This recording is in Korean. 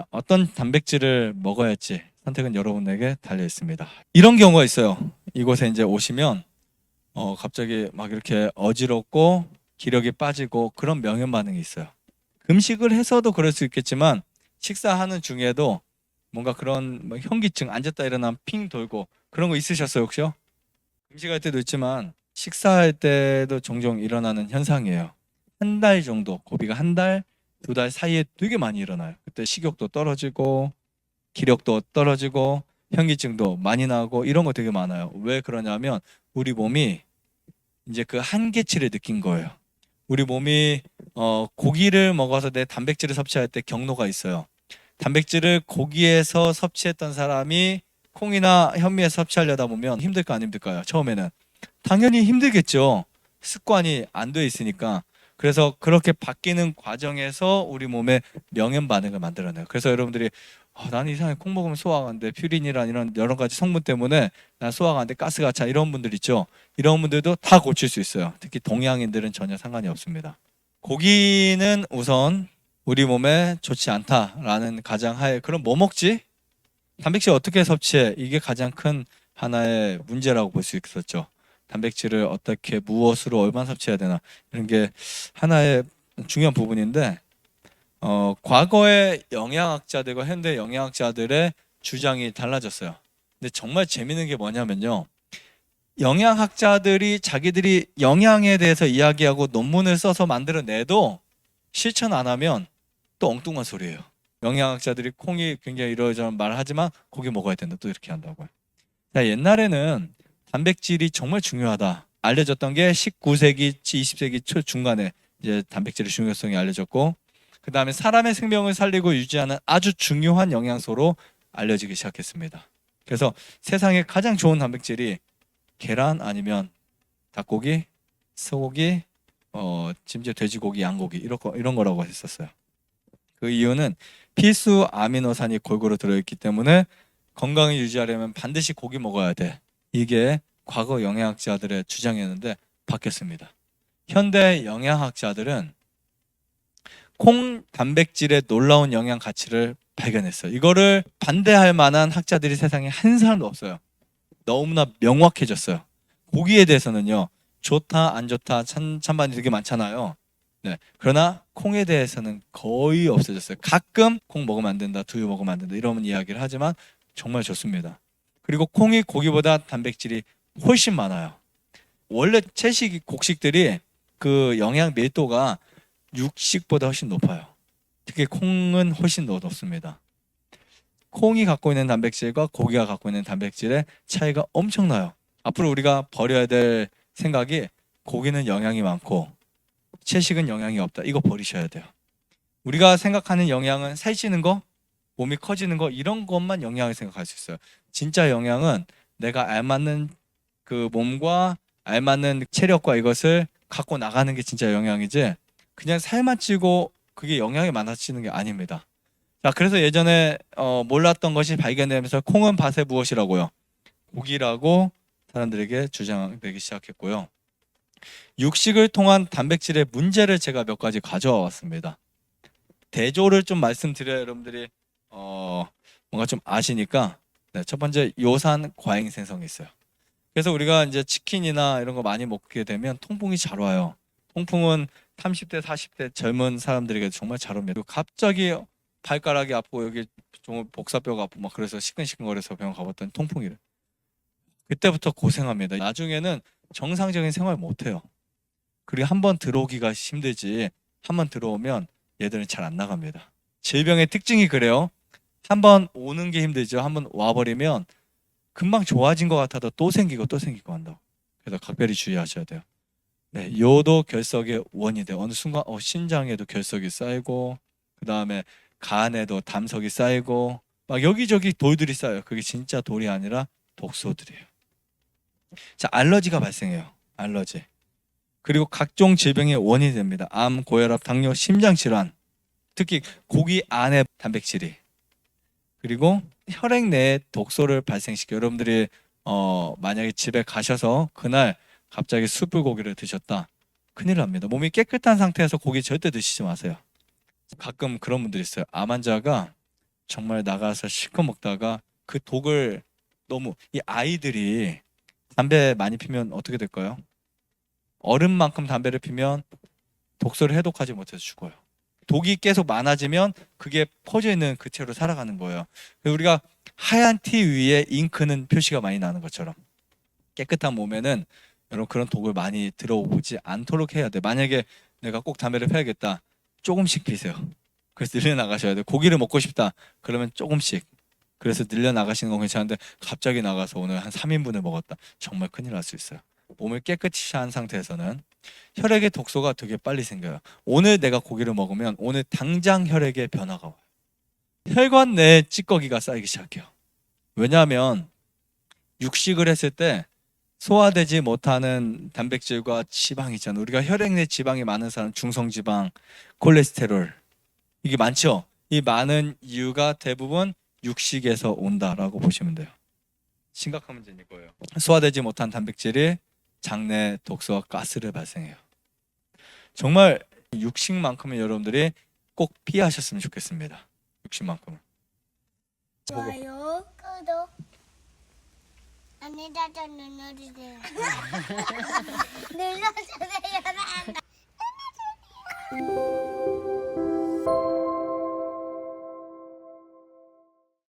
어떤 단백질을 먹어야 할지 선택은 여러분에게 달려 있습니다. 이런 경우가 있어요. 이곳에 이제 오시면 갑자기 막 이렇게 어지럽고 기력이 빠지고 그런 명현 반응이 있어요. 금식을 해서도 그럴 수 있겠지만 식사하는 중에도 뭔가 그런 뭐 현기증, 앉았다 일어나면 핑 돌고 그런 거 있으셨어요 혹시요? 금식할 때도 있지만 식사할 때도 종종 일어나는 현상이에요. 한 달 정도, 고비가 한 달, 두 달 사이에 되게 많이 일어나요. 그때 식욕도 떨어지고 기력도 떨어지고 현기증도 많이 나고 이런 거 되게 많아요. 왜 그러냐면 우리 몸이 이제 그 한계치를 느낀 거예요. 우리 몸이 고기를 먹어서 내 단백질을 섭취할 때 경로가 있어요. 단백질을 고기에서 섭취했던 사람이 콩이나 현미에서 섭취하려다 보면 힘들까 안 힘들까요? 처음에는 당연히 힘들겠죠. 습관이 안 돼 있으니까. 그래서 그렇게 바뀌는 과정에서 우리 몸에 명현 반응을 만들어내요. 그래서 여러분들이 나는 이상하게 콩 먹으면 소화가 안 돼. 퓨린이란 이런 여러 가지 성분 때문에 난 소화가 안 돼. 가스가 차. 이런 분들 있죠. 이런 분들도 다 고칠 수 있어요. 특히 동양인들은 전혀 상관이 없습니다. 고기는 우선 우리 몸에 좋지 않다라는 가정하에 그럼 뭐 먹지? 단백질 어떻게 섭취해? 이게 가장 큰 하나의 문제라고 볼 수 있었죠. 단백질을 어떻게 무엇으로 얼마나 섭취해야 되나 이런 게 하나의 중요한 부분인데 과거의 영양학자들과 현대 영양학자들의 주장이 달라졌어요. 근데 정말 재밌는 게 뭐냐면요. 영양학자들이 자기들이 영양에 대해서 이야기하고 논문을 써서 만들어내도 실천 안 하면 또 엉뚱한 소리예요. 영양학자들이 콩이 굉장히 이러저런 말을 하지만 고기 먹어야 된다 또 이렇게 한다고요. 자, 옛날에는 단백질이 정말 중요하다 알려졌던 게 19세기, 20세기 초 중간에 이제 단백질의 중요성이 알려졌고 그 다음에 사람의 생명을 살리고 유지하는 아주 중요한 영양소로 알려지기 시작했습니다. 그래서 세상에 가장 좋은 단백질이 계란 아니면 닭고기, 소고기, 심지어 돼지고기, 양고기 이런 거라고 했었어요. 그 이유는 필수 아미노산이 골고루 들어있기 때문에 건강을 유지하려면 반드시 고기 먹어야 돼. 이게 과거 영양학자들의 주장이었는데 바뀌었습니다. 현대 영양학자들은 콩 단백질의 놀라운 영양 가치를 발견했어요. 이거를 반대할 만한 학자들이 세상에 한 사람도 없어요. 너무나 명확해졌어요. 고기에 대해서는요. 좋다 안 좋다 찬반이 되게 많잖아요. 네. 그러나 콩에 대해서는 거의 없어졌어요. 가끔 콩 먹으면 안 된다, 두유 먹으면 안 된다 이런 이야기를 하지만 정말 좋습니다. 그리고 콩이 고기보다 단백질이 훨씬 많아요. 원래 채식 곡식들이 그 영양 밀도가 육식보다 훨씬 높아요. 특히 콩은 훨씬 더 높습니다. 콩이 갖고 있는 단백질과 고기가 갖고 있는 단백질의 차이가 엄청나요. 앞으로 우리가 버려야 될 생각이 고기는 영양이 많고 채식은 영양이 없다. 이거 버리셔야 돼요. 우리가 생각하는 영양은 살찌는 거, 몸이 커지는 거 이런 것만 영양을 생각할 수 있어요. 진짜 영양은 내가 알맞는 그 몸과 알맞는 체력과 이것을 갖고 나가는 게 진짜 영양이지 그냥 살만 찌고 그게 영양이 많아지는 게 아닙니다. 자, 그래서 예전에 몰랐던 것이 발견되면서 콩은 밭의 무엇이라고요? 고기라고 사람들에게 주장되기 시작했고요. 육식을 통한 단백질의 문제를 제가 몇 가지 가져와 왔습니다. 대조를 좀 말씀드려야 여러분들이 뭔가 좀 아시니까 네, 첫 번째 요산 과잉 생성이 있어요. 그래서 우리가 이제 치킨이나 이런 거 많이 먹게 되면 통풍이 잘 와요. 통풍은 30대, 40대 젊은 사람들에게 정말 잘 옵니다. 갑자기 발가락이 아프고 여기 좀 복사뼈가 아프고 막 그래서 시큰시큰거려서 병원 가봤더니 통풍이래. 그때부터 고생합니다. 나중에는 정상적인 생활 못해요. 그리고 한번 들어오기가 힘들지 한번 들어오면 얘들은 잘 안 나갑니다. 질병의 특징이 그래요. 한번 오는 게 힘들죠. 한번 와버리면 금방 좋아진 것 같아도 또 생기고 또 생기고 한다고. 그래서 각별히 주의하셔야 돼요. 네, 요도 결석의 원인이 돼요. 어느 순간 신장에도 결석이 쌓이고 그 다음에 간에도 담석이 쌓이고 막 여기저기 돌들이 쌓여요. 그게 진짜 돌이 아니라 독소들이에요. 자, 알러지가 발생해요. 알러지. 그리고 각종 질병의 원인이 됩니다. 암, 고혈압, 당뇨, 심장질환. 특히 고기 안에 단백질이. 그리고 혈액 내에 독소를 발생시켜 여러분들이 만약에 집에 가셔서 그날 갑자기 숯불고기를 드셨다. 큰일 납니다. 몸이 깨끗한 상태에서 고기 절대 드시지 마세요. 가끔 그런 분들이 있어요. 암 환자가 정말 나가서 실컷 먹다가 그 독을 너무 이 아이들이 담배 많이 피면 어떻게 될까요? 어른만큼 담배를 피면 독소를 해독하지 못해서 죽어요. 독이 계속 많아지면 그게 퍼져 있는 그 채로 살아가는 거예요. 그래서 우리가 하얀 티 위에 잉크는 표시가 많이 나는 것처럼 깨끗한 몸에는 여러분 그런 독을 많이 들어오지 않도록 해야 돼. 만약에 내가 꼭 담배를 피워야겠다. 조금씩 피세요. 그래서 늘려나가셔야 돼요. 고기를 먹고 싶다. 그러면 조금씩. 그래서 늘려나가시는 건 괜찮은데 갑자기 나가서 오늘 한 3인분을 먹었다. 정말 큰일 날 수 있어요. 몸을 깨끗이 한 상태에서는 혈액의 독소가 되게 빨리 생겨요. 오늘 내가 고기를 먹으면 오늘 당장 혈액에 변화가 와요. 혈관 내에 찌꺼기가 쌓이기 시작해요. 왜냐하면 육식을 했을 때 소화되지 못하는 단백질과 지방이 있잖아요. 우리가 혈액 내 지방이 많은 사람, 중성지방, 콜레스테롤 이게 많죠. 이 많은 이유가 대부분 육식에서 온다라고 보시면 돼요. 심각한 문제는 이거예요. 소화되지 못한 단백질이 장내 독소와 가스를 발생해요. 정말 육식만큼은 여러분들이 꼭 피하셨으면 좋겠습니다. 육식만큼은. 좋아요, 구독, 안내자도 눌러주세요. 눌러주세요.